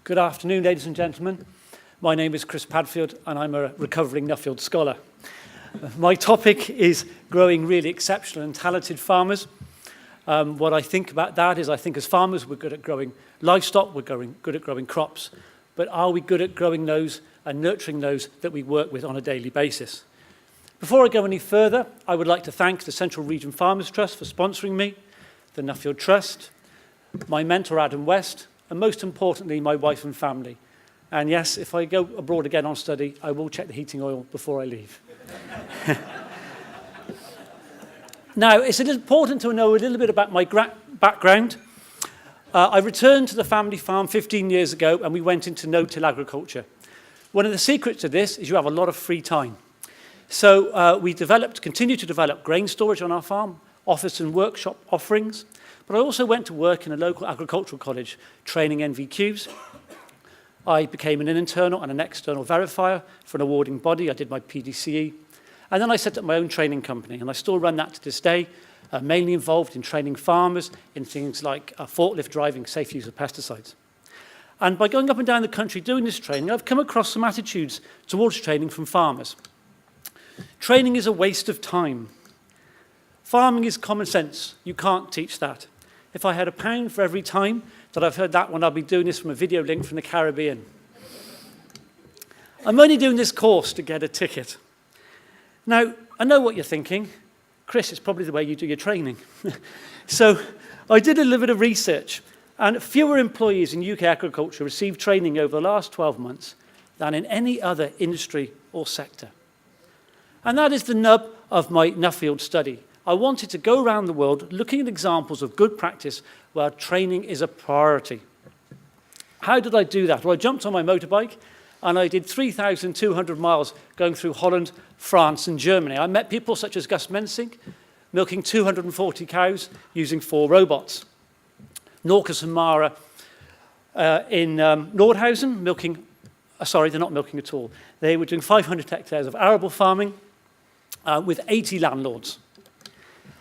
Good afternoon, ladies and gentlemen. My name is Chris Padfield, and I'm a recovering Nuffield scholar. My topic is growing really exceptional and talented farmers. What I think about that is I think as farmers we're good at growing livestock, we're good at growing crops, but are we good at growing those and nurturing those that we work with on a daily basis? Before I go any further, I would like to thank the Central Region Farmers Trust for sponsoring me, the Nuffield Trust, my mentor Adam West, and most importantly, my wife and family. And yes, if I go abroad again on study, I will check the heating oil before I leave. Now, it's important to know a little bit about my background. I returned to the family farm 15 years ago, and we went into no-till agriculture. One of the secrets of this is you have a lot of free time. So we continued to develop grain storage on our farm, office and workshop offerings, but I also went to work in a local agricultural college, training NVQs. I became an internal and an external verifier for an awarding body. I did my PDCE. And then I set up my own training company, and I still run that to this day, mainly involved in training farmers in things like forklift driving, safe use of pesticides. And by going up and down the country doing this training, I've come across some attitudes towards training from farmers. Training is a waste of time. Farming is common sense. You can't teach that. If I had £1 for every time that I've heard that one, I'll be doing this from a video link from the Caribbean. I'm only doing this course to get a ticket. Now, I know what you're thinking. Chris, it's probably the way you do your training. So I did a little bit of research, and fewer employees in UK agriculture received training over the last 12 months than in any other industry or sector. And that is the nub of my Nuffield study. I wanted to go around the world looking at examples of good practice where training is a priority. How did I do that? Well, I jumped on my motorbike and I did 3,200 miles going through Holland, France and Germany. I met people such as Gus Mensink, milking 240 cows using 4 robots. Norcus and Mara in Nordhausen, they're not milking at all. They were doing 500 hectares of arable farming with 80 landlords.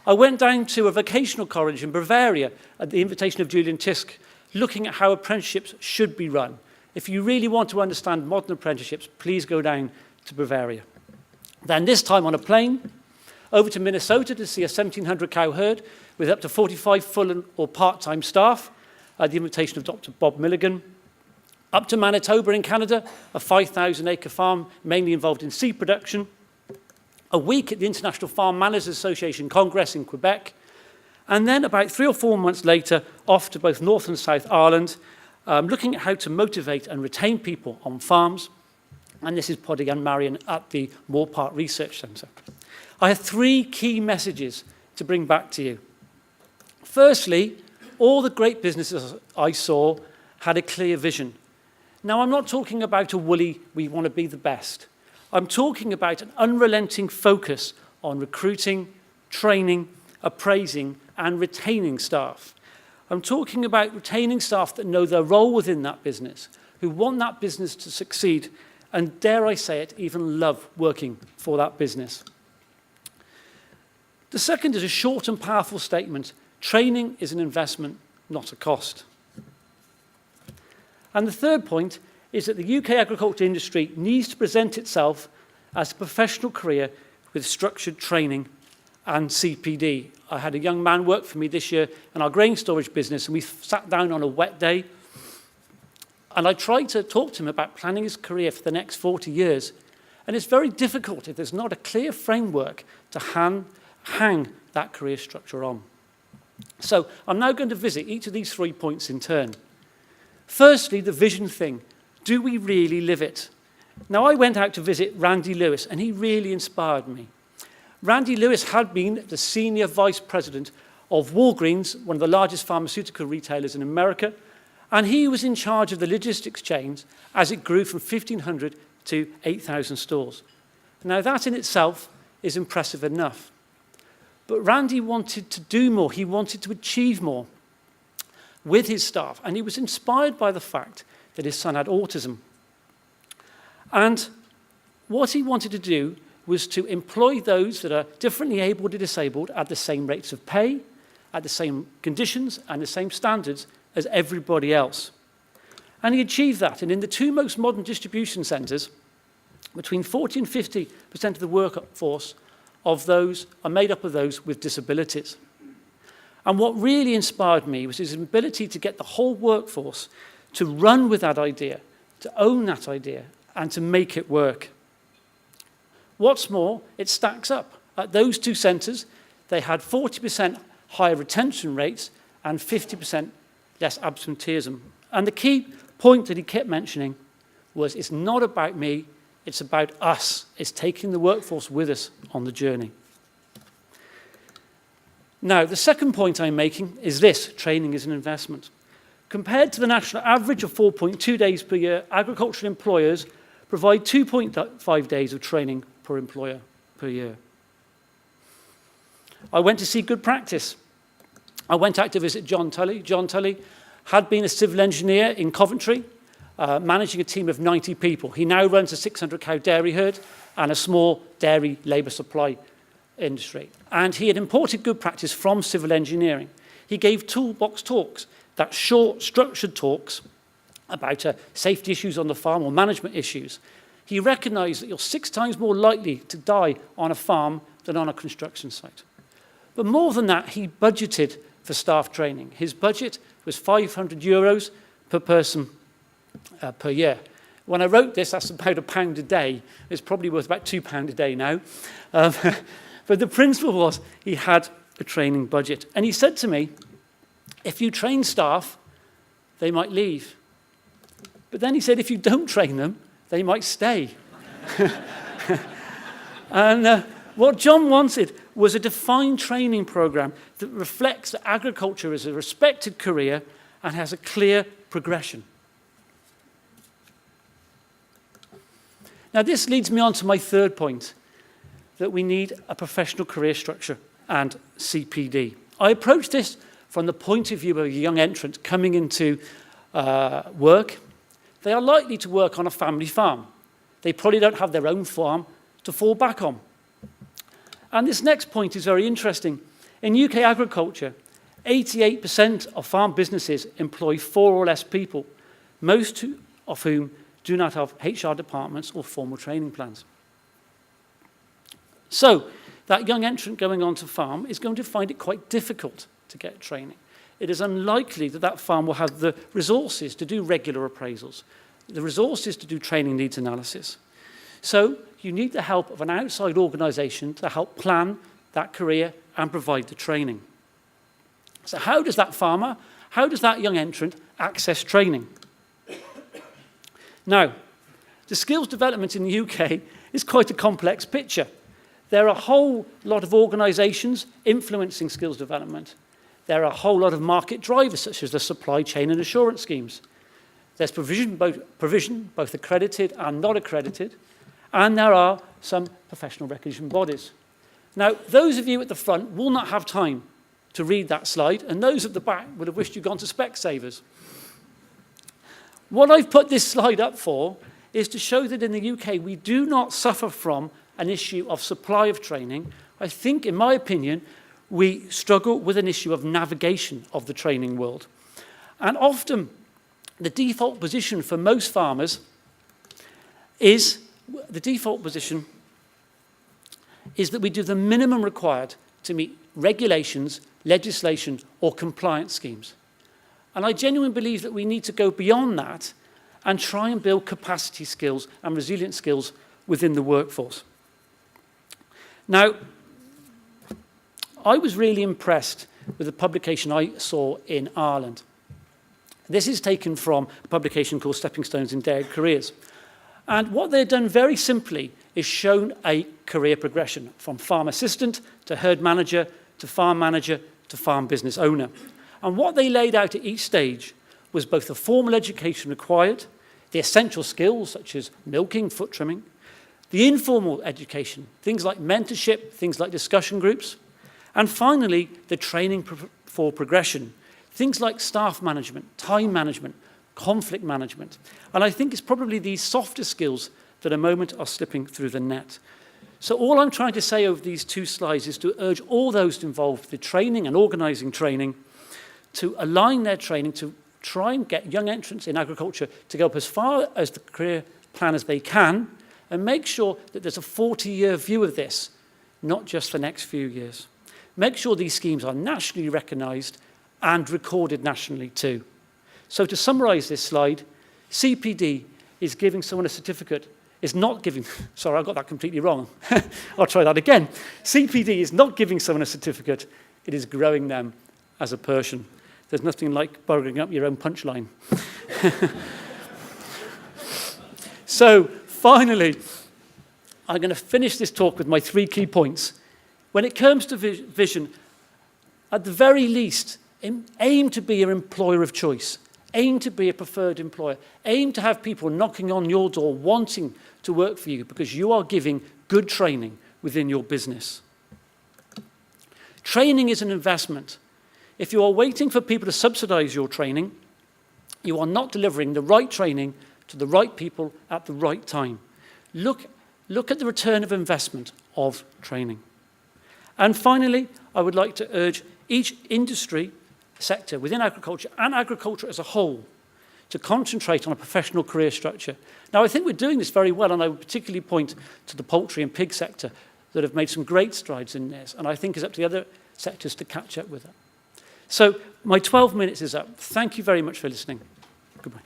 I went down to a vocational college in Bavaria at the invitation of Julian Tisk, looking at how apprenticeships should be run. If you really want to understand modern apprenticeships, please go down to Bavaria. Then this time on a plane, over to Minnesota to see a 1,700 cow herd with up to 45 full or part-time staff at the invitation of Dr. Bob Milligan. Up to Manitoba in Canada, a 5,000-acre farm mainly involved in seed production. A week at the International Farm Managers Association Congress in Quebec. And then about 3 or 4 months later, off to both North and South Ireland, looking at how to motivate and retain people on farms. And this is Poddy and Marion at the Moore Park Research Centre. I have 3 key messages to bring back to you. Firstly, all the great businesses I saw had a clear vision. Now, I'm not talking about a woolly, we want to be the best. I'm talking about an unrelenting focus on recruiting, training, appraising, and retaining staff. I'm talking about retaining staff that know their role within that business, who want that business to succeed, and dare I say it, even love working for that business. The second is a short and powerful statement. Training is an investment, not a cost. And the third point is that the UK agriculture industry needs to present itself as a professional career with structured training and CPD. I had a young man work for me this year in our grain storage business, and we sat down on a wet day, and I tried to talk to him about planning his career for the next 40 years. And it's very difficult if there's not a clear framework to hang that career structure on. So I'm now going to visit each of these 3 points in turn. Firstly, the vision thing. Do we really live it? Now, I went out to visit Randy Lewis, and he really inspired me. Randy Lewis had been the senior vice president of Walgreens, one of the largest pharmaceutical retailers in America, and he was in charge of the logistics chains as it grew from 1,500 to 8,000 stores. Now, that in itself is impressive enough. But Randy wanted to do more. He wanted to achieve more with his staff, and he was inspired by the fact that his son had autism. And what he wanted to do was to employ those that are differently able to disabled at the same rates of pay, at the same conditions and the same standards as everybody else. And he achieved that. And in the two most modern distribution centres, between 40 and 50% of the workforce of those are made up of those with disabilities. And what really inspired me was his ability to get the whole workforce to run with that idea, to own that idea, and to make it work. What's more, it stacks up. At those two centres, they had 40% higher retention rates and 50% less absenteeism. And the key point that he kept mentioning was, it's not about me, it's about us. It's taking the workforce with us on the journey. Now, the second point I'm making is this: training is an investment. Compared to the national average of 4.2 days per year, agricultural employers provide 2.5 days of training per employer per year. I went to see good practice. I went out to visit John Tully. John Tully had been a civil engineer in Coventry, managing a team of 90 people. He now runs a 600-cow dairy herd and a small dairy labour supply industry. And he had imported good practice from civil engineering. He gave toolbox talks, that short, structured talks about safety issues on the farm or management issues. He recognised that you're 6 times more likely to die on a farm than on a construction site. But more than that, he budgeted for staff training. His budget was €500 per person per year. When I wrote this, that's about £1 a day. It's probably worth about £2 a day now. But the principle was he had a training budget. And he said to me, if you train staff, they might leave. But then he said, if you don't train them, they might stay. And what John wanted was a defined training program that reflects that agriculture is a respected career and has a clear progression. Now, this leads me on to my third point, that we need a professional career structure and CPD. I approach this from the point of view of a young entrant coming into work. They are likely to work on a family farm. They probably don't have their own farm to fall back on. And this next point is very interesting. In UK agriculture, 88% of farm businesses employ 4 or less people, most of whom do not have HR departments or formal training plans. So that young entrant going on to farm is going to find it quite difficult to get training. It is unlikely that that farm will have the resources to do regular appraisals, the resources to do training needs analysis. So you need the help of an outside organisation to help plan that career and provide the training. So how does that farmer, how does that young entrant access training? Now, the skills development in the UK is quite a complex picture. There are a whole lot of organisations influencing skills development. There are a whole lot of market drivers, such as the supply chain and assurance schemes. There's provision, both accredited and not accredited, and there are some professional recognition bodies. Now, those of you at the front will not have time to read that slide, and those at the back would have wished you'd gone to Specsavers. What I've put this slide up for is to show that in the UK we do not suffer from an issue of supply of training. I think, in my opinion, we struggle with an issue of navigation of the training world. And often the default position for most farmers is that we do the minimum required to meet regulations, legislation, or compliance schemes. And I genuinely believe that we need to go beyond that and try and build capacity skills and resilient skills within the workforce. Now, I was really impressed with the publication I saw in Ireland. This is taken from a publication called Stepping Stones in Dairy Careers. And what they've done very simply is shown a career progression from farm assistant to herd manager to farm business owner. And what they laid out at each stage was both the formal education required, the essential skills such as milking, foot trimming, the informal education, things like mentorship, things like discussion groups, and finally, the training for progression, things like staff management, time management, conflict management. And I think it's probably these softer skills that at the moment are slipping through the net. So all I'm trying to say over these 2 slides is to urge all those involved with the training and organising training to align their training to try and get young entrants in agriculture to go up as far as the career plan as they can, and make sure that there's a 40-year view of this, not just the next few years. Make sure these schemes are nationally recognised and recorded nationally too. So to summarise this slide, CPD is giving someone a certificate, is not giving, sorry, I got that completely wrong. I'll try that again. CPD is not giving someone a certificate, it is growing them as a person. There's nothing like borrowing up your own punchline. So finally, I'm going to finish this talk with my 3 key points. When it comes to vision, at the very least, aim to be an employer of choice. Aim to be a preferred employer. Aim to have people knocking on your door wanting to work for you because you are giving good training within your business. Training is an investment. If you are waiting for people to subsidize your training, you are not delivering the right training to the right people at the right time. Look at the return of investment of training. And finally, I would like to urge each industry sector within agriculture and agriculture as a whole to concentrate on a professional career structure. Now, I think we're doing this very well, and I would particularly point to the poultry and pig sector that have made some great strides in this, and I think it's up to the other sectors to catch up with it. So my 12 minutes is up. Thank you very much for listening. Goodbye.